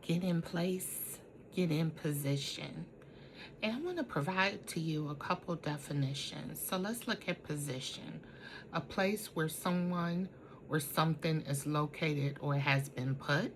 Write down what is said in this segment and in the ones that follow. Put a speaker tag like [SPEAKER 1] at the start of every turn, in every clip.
[SPEAKER 1] Get in place, get in position. And I want to provide to you a couple definitions. So let's look at position. A place where someone or something is located or has been put.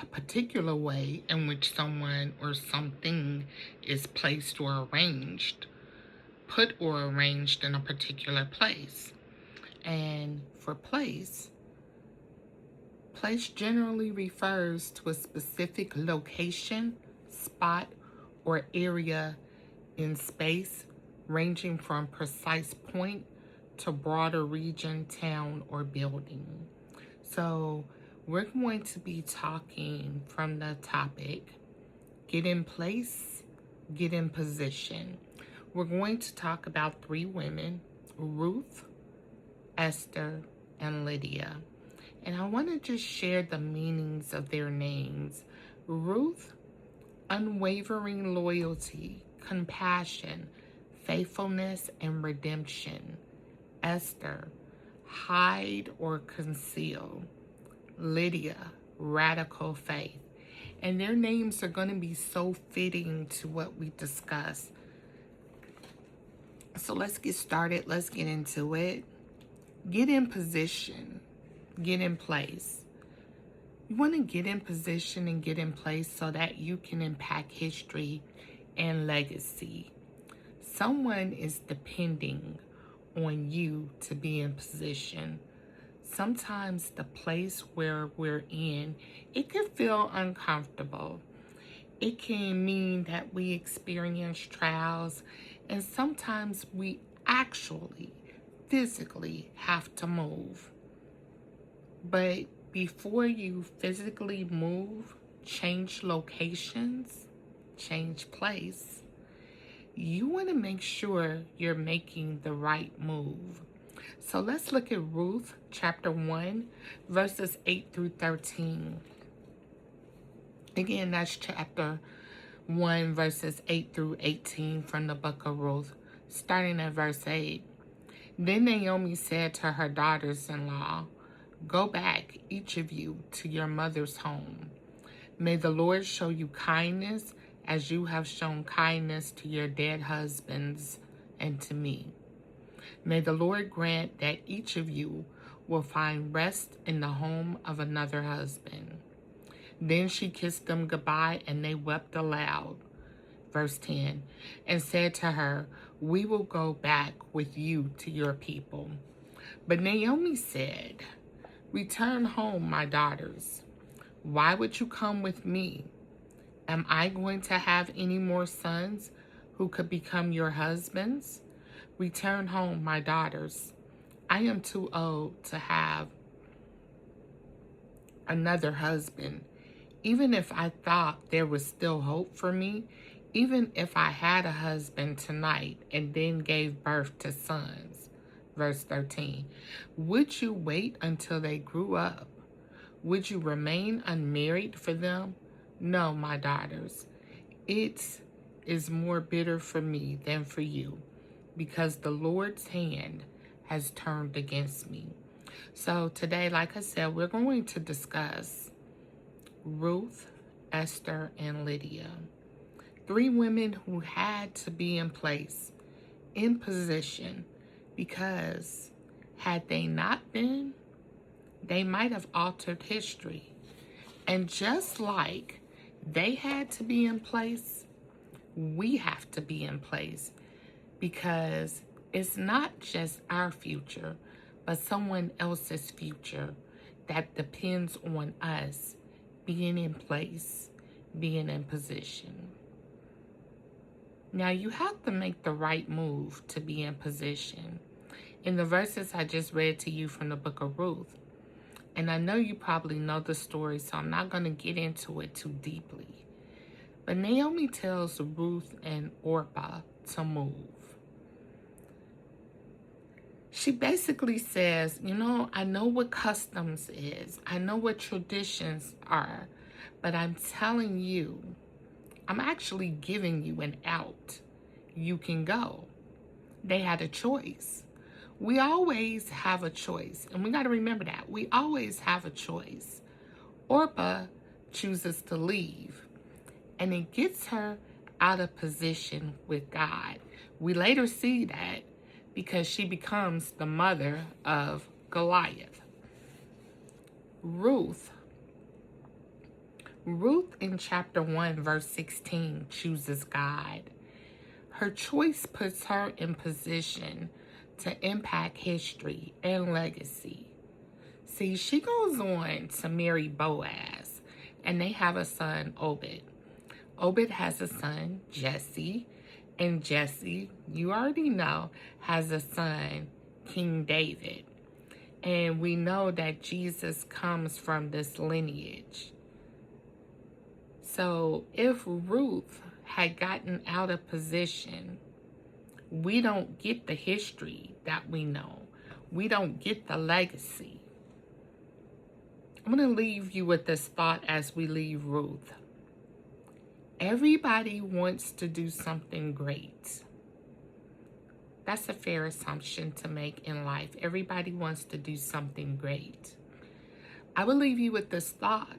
[SPEAKER 1] A particular way in which someone or something is placed or arranged. Put or arranged in a particular place. And for place generally refers to a specific location, spot, or area in space, ranging from precise point to broader region, town, or building. So we're going to be talking from the topic, get in place, get in position. We're going to talk about three women, Ruth, Esther, and Lydia. And I want to just share the meanings of their names. Ruth, unwavering loyalty, compassion, faithfulness, and redemption. Esther, hide or conceal. Lydia, radical faith. And their names are going to be so fitting to what we discuss. So let's get started. Let's get into it. Get in position. Get in place. You want to get in position and get in place so that you can impact history and legacy. Someone is depending on you to be in position. Sometimes the place where we're in, it can feel uncomfortable. It can mean that we experience trials, and sometimes we actually physically have to move. But before you physically move, change locations, change place, you want to make sure you're making the right move. So let's look at Ruth chapter 1, verses 8 through 13. Again, that's chapter 1, verses 8 through 18 from the book of Ruth, starting at verse 8. Then Naomi said to her daughters-in-law, "Go back, each of you, to your mother's home. May the Lord show you kindness as you have shown kindness to your dead husbands and to me. May the Lord grant that each of you will find rest in the home of another husband." Then she kissed them goodbye, and they wept aloud. Verse 10, and said to her, "We will go back with you to your people." But Naomi said, "Return home, my daughters. Why would you come with me? Am I going to have any more sons who could become your husbands? Return home, my daughters. I am too old to have another husband. Even if I thought there was still hope for me, even if I had a husband tonight and then gave birth to sons." Verse 13, would you wait until they grew up? Would you remain unmarried for them? No, my daughters. It is more bitter for me than for you, because the Lord's hand has turned against me. So today, like I said, we're going to discuss Ruth, Esther, and Lydia. Three women who had to be in place, in position, because had they not been, they might have altered history. And just like they had to be in place, we have to be in place, because it's not just our future, but someone else's future that depends on us being in place, being in position. Now, you have to make the right move to be in position. In the verses I just read to you from the book of Ruth, and I know you probably know the story, so I'm not going to get into it too deeply. But Naomi tells Ruth and Orpah to move. She basically says, I know what customs is. I know what traditions are. But I'm telling you, I'm actually giving you an out. You can go. They had a choice. We always have a choice. And we got to remember that. We always have a choice. Orpah chooses to leave. And it gets her out of position with God. We later see that because she becomes the mother of Goliath. Ruth in chapter 1, verse 16, chooses God. Her choice puts her in position to impact history and legacy. See, she goes on to marry Boaz, and they have a son, Obed. Obed has a son, Jesse, and Jesse, you already know, has a son, King David. And we know that Jesus comes from this lineage. So if Ruth had gotten out of position, we don't get the history that we know. We don't get the legacy. I'm going to leave you with this thought as we leave Ruth. Everybody wants to do something great. That's a fair assumption to make in life. Everybody wants to do something great. I will leave you with this thought.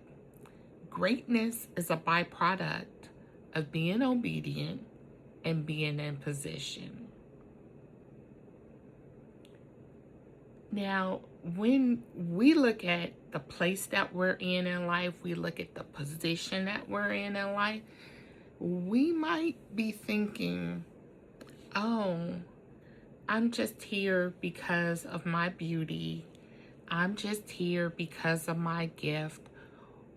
[SPEAKER 1] Greatness is a byproduct of being obedient and being in position. Now, when we look at the place that we're in life, we look at the position that we're in life, we might be thinking, oh, I'm just here because of my beauty. I'm just here because of my gift.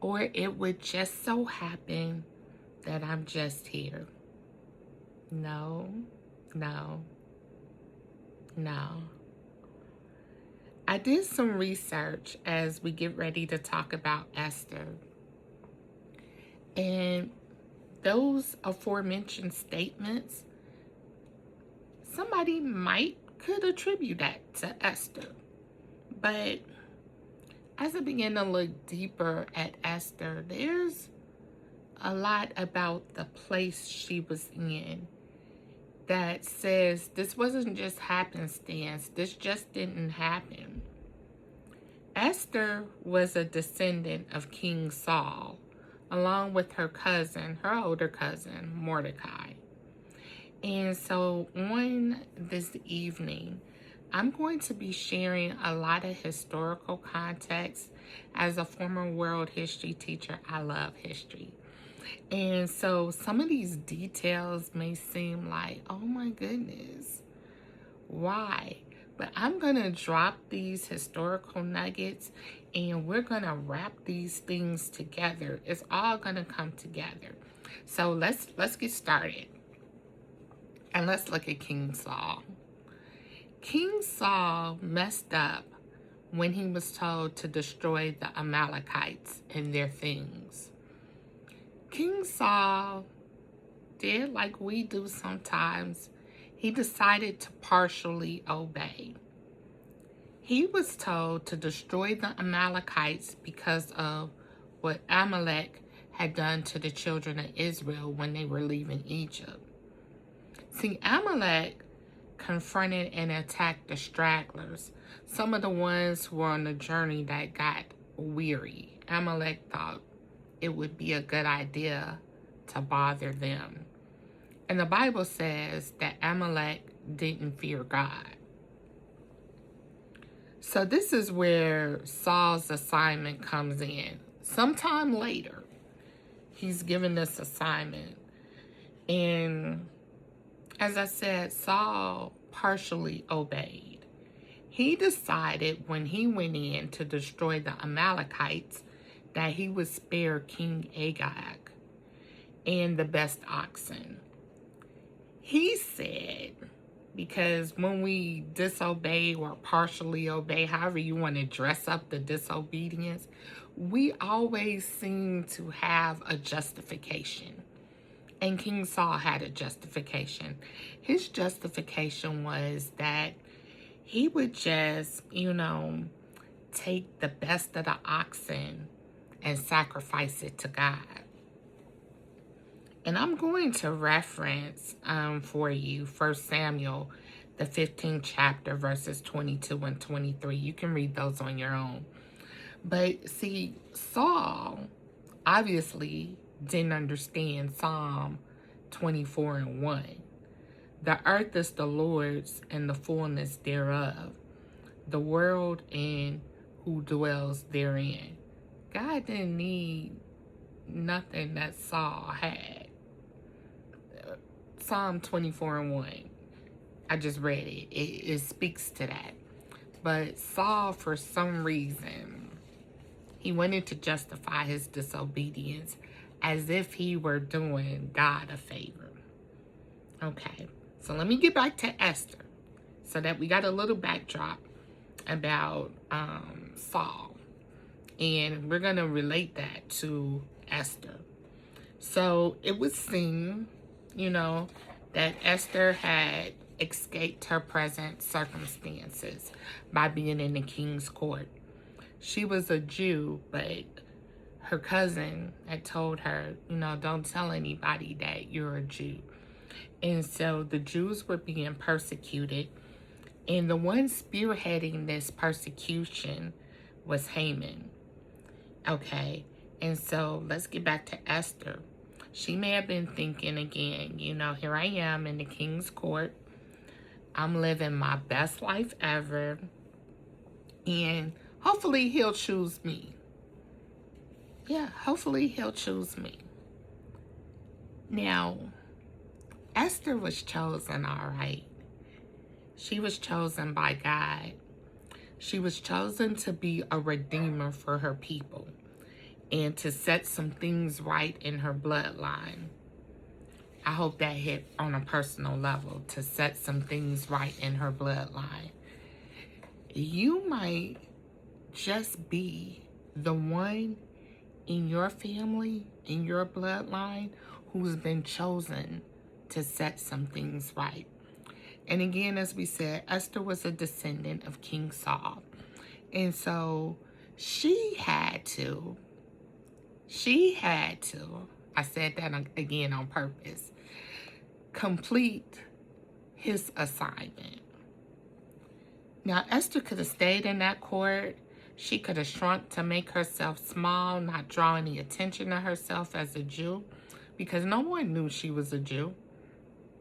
[SPEAKER 1] Or it would just so happen that I'm just here. No. I did some research as we get ready to talk about Esther. And those aforementioned statements, somebody could attribute that to Esther. But as I begin to look deeper at Esther, there's a lot about the place she was in that says this wasn't just happenstance. This just didn't happen. Esther was a descendant of King Saul, along with her older cousin, Mordecai. And so on this evening, I'm going to be sharing a lot of historical context. As a former world history teacher, I love history. And so some of these details may seem like, oh my goodness, why? But I'm going to drop these historical nuggets and we're going to wrap these things together. It's all going to come together. So let's get started. And let's look at King Saul. King Saul messed up when he was told to destroy the Amalekites and their things. King Saul did like we do sometimes. He decided to partially obey. He was told to destroy the Amalekites because of what Amalek had done to the children of Israel when they were leaving Egypt. See, Amalek confronted and attacked the stragglers, some of the ones who were on the journey that got weary. Amalek thought it would be a good idea to bother them. And the Bible says that Amalek didn't fear God. So this is where Saul's assignment comes in. Sometime later, he's given this assignment. And as I said, Saul partially obeyed. He decided when he went in to destroy the Amalekites that he would spare King Agag and the best oxen. He said, because when we disobey or partially obey, however you want to dress up the disobedience, we always seem to have a justification. And King Saul had a justification. His justification was that he would just, take the best of the oxen and sacrifice it to God. And I'm going to reference for you 1 Samuel, the 15th chapter, verses 22 and 23. You can read those on your own. But see, Saul obviously didn't understand Psalm 24:1. The earth is the Lord's and the fullness thereof, the world and who dwells therein. God didn't need nothing that Saul had. Psalm 24:1. I just read it. It speaks to that. But Saul, for some reason, he wanted to justify his disobedience as if he were doing God a favor. Okay, so let me get back to Esther so that we got a little backdrop about Saul. And we're going to relate that to Esther. So it was seen, that Esther had escaped her present circumstances by being in the king's court. She was a Jew, but her cousin had told her, don't tell anybody that you're a Jew. And so the Jews were being persecuted. And the one spearheading this persecution was Haman. Okay, and so let's get back to Esther. She may have been thinking again, here I am in the king's court. I'm living my best life ever. And hopefully he'll choose me. Yeah, hopefully he'll choose me. Now, Esther was chosen, all right. She was chosen by God. She was chosen to be a redeemer for her people and to set some things right in her bloodline. I hope that hit on a personal level, to set some things right in her bloodline. You might just be the one in your family, in your bloodline, who's been chosen to set some things right. And again, as we said, Esther was a descendant of King Saul. And so she had to, I said that again on purpose, complete his assignment. Now, Esther could have stayed in that court. She could have shrunk to make herself small, not draw any attention to herself as a Jew, because no one knew she was a Jew.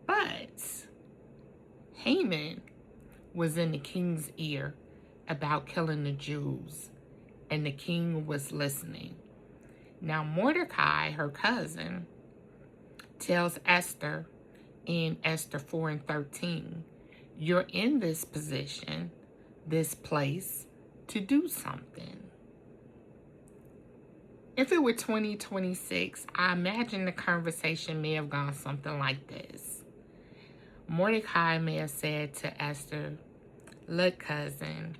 [SPEAKER 1] But Haman was in the king's ear about killing the Jews, and the king was listening. Now, Mordecai, her cousin, tells Esther in Esther 4:13, you're in this position, this place, to do something. If it were 2026, I imagine the conversation may have gone something like this. Mordecai may have said to Esther, look, cousin,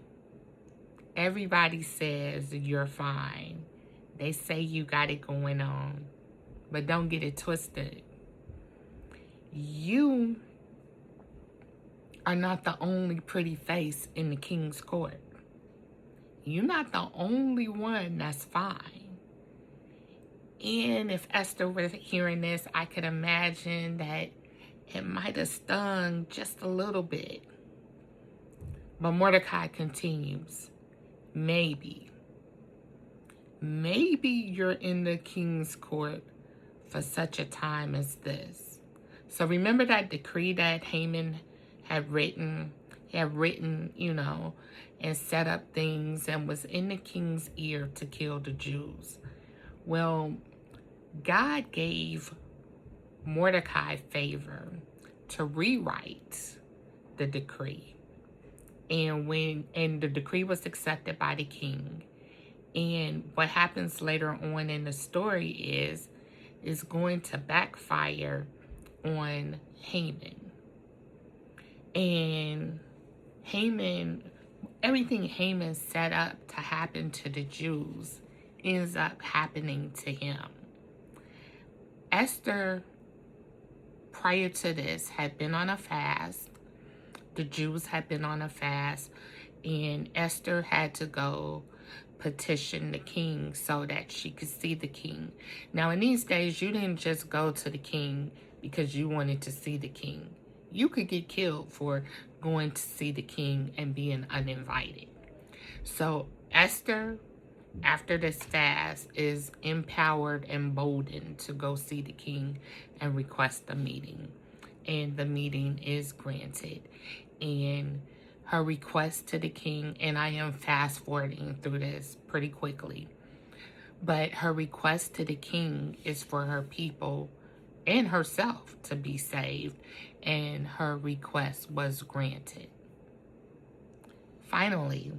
[SPEAKER 1] everybody says you're fine. They say you got it going on, but don't get it twisted. You are not the only pretty face in the king's court. You're not the only one that's fine. And if Esther was hearing this, I could imagine that it might have stung just a little bit. But Mordecai continues, maybe you're in the king's court for such a time as this. So remember that decree that Haman had written, and set up things and was in the king's ear to kill the Jews. Well, God gave Mordecai favor to rewrite the decree. And the decree was accepted by the king. And what happens later on in the story is going to backfire on Haman. And everything Haman set up to happen to the Jews ends up happening to him. Esther, prior to this, had been on a fast. The Jews had been on a fast, and Esther had to go petition the king so that she could see the king. Now, in these days, you didn't just go to the king because you wanted to see the king. You could get killed for going to see the king and being uninvited. So Esther after this fast, is empowered and emboldened to go see the king and request a meeting. And the meeting is granted. And her request to the king, and I am fast forwarding through this pretty quickly, but her request to the king is for her people and herself to be saved, and her request was granted. Finally,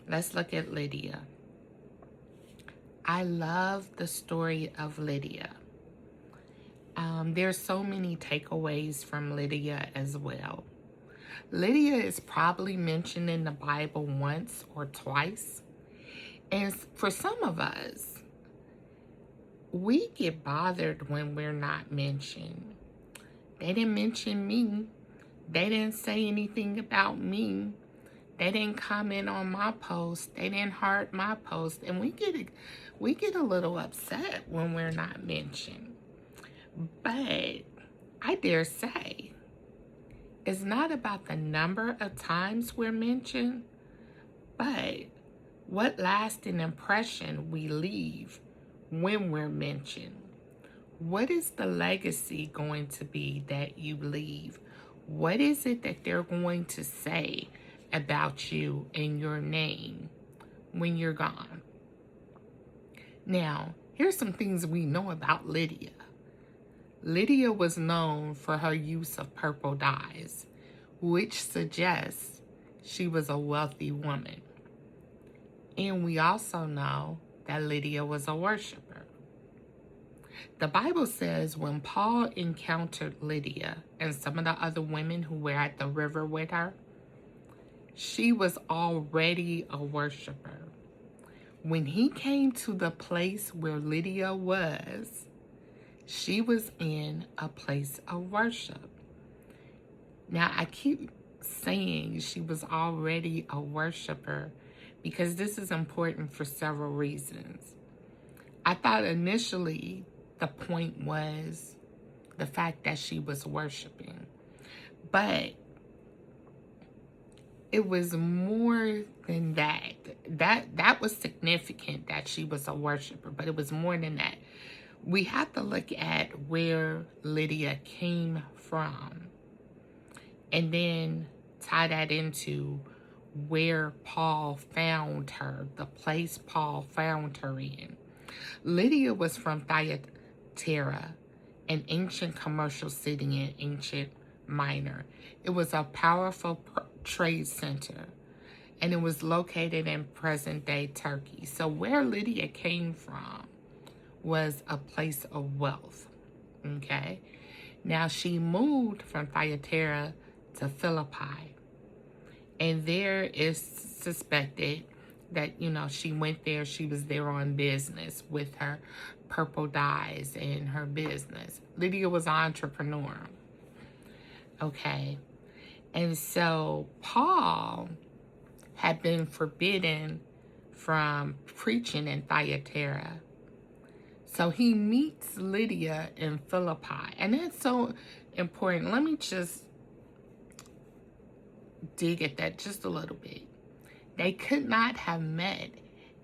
[SPEAKER 1] let's look at Lydia. I love the story of Lydia. There's so many takeaways from Lydia as well. Lydia is probably mentioned in the Bible once or twice. And for some of us, we get bothered when we're not mentioned. They didn't mention me. They didn't say anything about me. They didn't comment on my post. They didn't heart my post. And we get a little upset when we're not mentioned. But I dare say, it's not about the number of times we're mentioned, but what lasting impression we leave when we're mentioned. What is the legacy going to be that you leave? What is it that they're going to say about you and your name when you're gone? Now, here's some things we know about Lydia. Lydia was known for her use of purple dyes, which suggests she was a wealthy woman. And we also know that Lydia was a worshiper. The Bible says when Paul encountered Lydia and some of the other women who were at the river with her, she was already a worshiper. When he came to the place where Lydia was, she was in a place of worship. Now, I keep saying she was already a worshiper because this is important for several reasons. I thought initially the point was the fact that she was worshiping, but it was more than that. That was significant that she was a worshiper, but it was more than that. We have to look at where Lydia came from and then tie that into where Paul found her, the place Paul found her in. Lydia was from Thyatira, an ancient commercial city in ancient Minor. It was a powerful trade center, and it was located in present-day Turkey. So where Lydia came from was a place of wealth, okay? Now, she moved from Thyatira to Philippi, and there is suspected that, she went there, she was there on business with her purple dyes and her business. Lydia was an entrepreneur, okay? And so Paul had been forbidden from preaching in Thyatira. So he meets Lydia in Philippi. And that's so important. Let me just dig at that just a little bit. They could not have met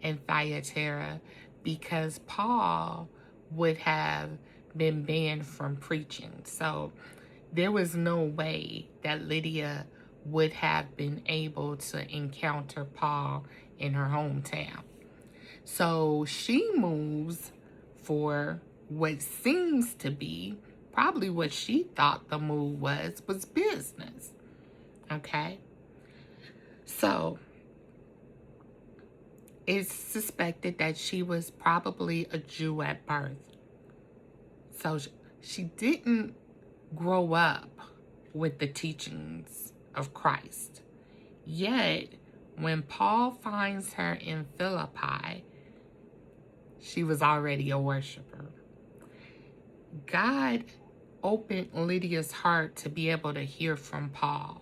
[SPEAKER 1] in Thyatira because Paul would have been banned from preaching. So there was no way that Lydia would have been able to encounter Paul in her hometown. So she moves for what seems to be probably what she thought the move was business. Okay? So it's suspected that she was probably a Jew at birth. So she didn't grow up with the teachings of Christ. Yet, when Paul finds her in Philippi, she was already a worshiper. God opened Lydia's heart to be able to hear from Paul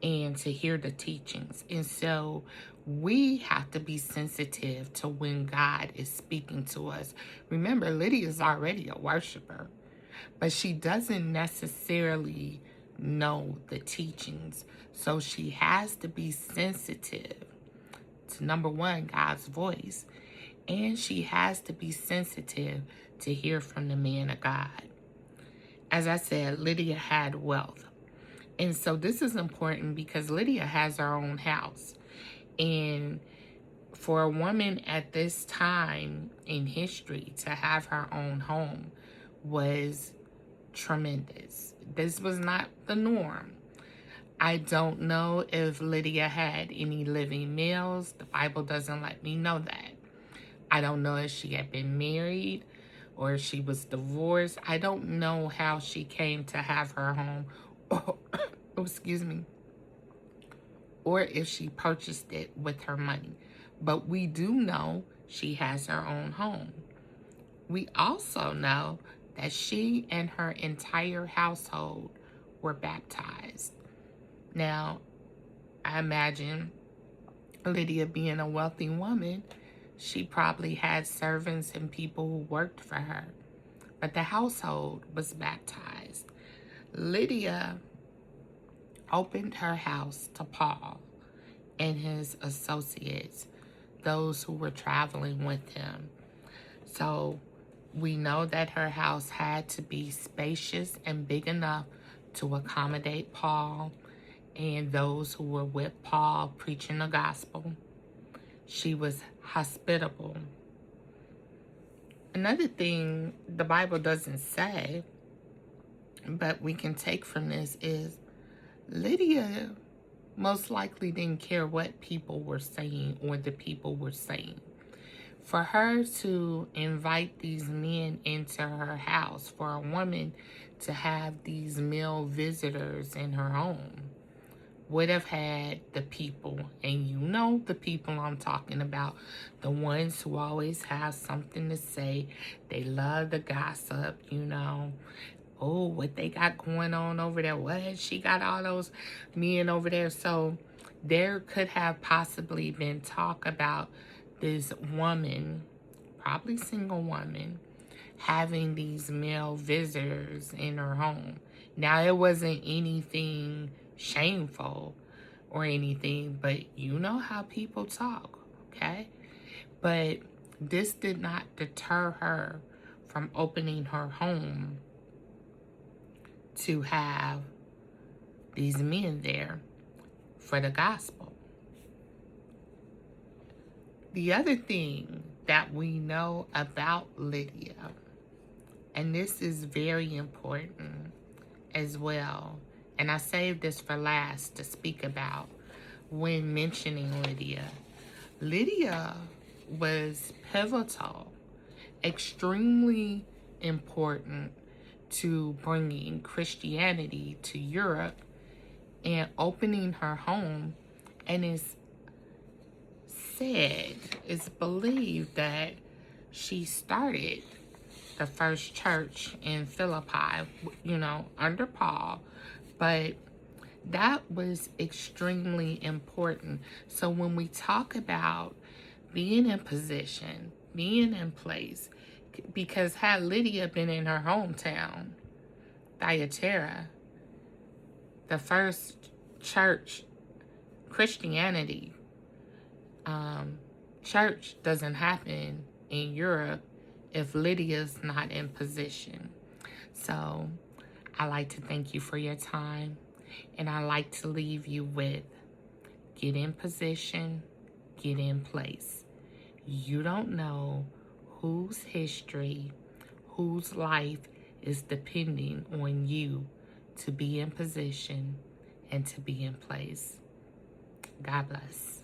[SPEAKER 1] and to hear the teachings. And so we have to be sensitive to when God is speaking to us. Remember, Lydia is already a worshiper, but she doesn't necessarily know the teachings. So she has to be sensitive to, number one, God's voice. And she has to be sensitive to hear from the man of God. As I said, Lydia had wealth. And so this is important because Lydia has her own house. And for a woman at this time in history to have her own home was tremendous. This was not the norm. I don't know if Lydia had any living males. The Bible doesn't let me know that. I don't know if she had been married or if she was divorced. I don't know how she came to have her home. Excuse me. Or if she purchased it with her money. But we do know she has her own home. We also know that she and her entire household were baptized. Now, I imagine Lydia being a wealthy woman, she probably had servants and people who worked for her. But the household was baptized. Lydia opened her house to Paul and his associates, those who were traveling with him. So we know that her house had to be spacious and big enough to accommodate Paul and those who were with Paul preaching the gospel. She was hospitable. Another thing the Bible doesn't say, but we can take from this, is Lydia most likely didn't care what people were saying or the people were saying. For her to invite these men into her house, for a woman to have these male visitors in her home, would have had the people, and you know the people I'm talking about, the ones who always have something to say. They love the gossip, you know. Oh, what they got going on over there. What? She got all those men over there. So there could have possibly been talk about this woman, probably single woman, having these male visitors in her home. Now, it wasn't anything shameful or anything, but you know how people talk, okay? But this did not deter her from opening her home to have these men there for the gospel. The other thing that we know about Lydia, and this is very important as well, and I saved this for last to speak about when mentioning Lydia. Lydia was pivotal, extremely important to bringing Christianity to Europe and opening her home. And it's said, it's believed that she started the first church in Philippi, you know, under Paul. But that was extremely important. So when we talk about being in position, being in place, because had Lydia been in her hometown, Thyatira, the first church, Christianity, church doesn't happen in Europe if Lydia's not in position. So I like to thank you for your time, and I like to leave you with get in position, get in place. You don't know whose history, whose life is depending on you to be in position and to be in place. God bless.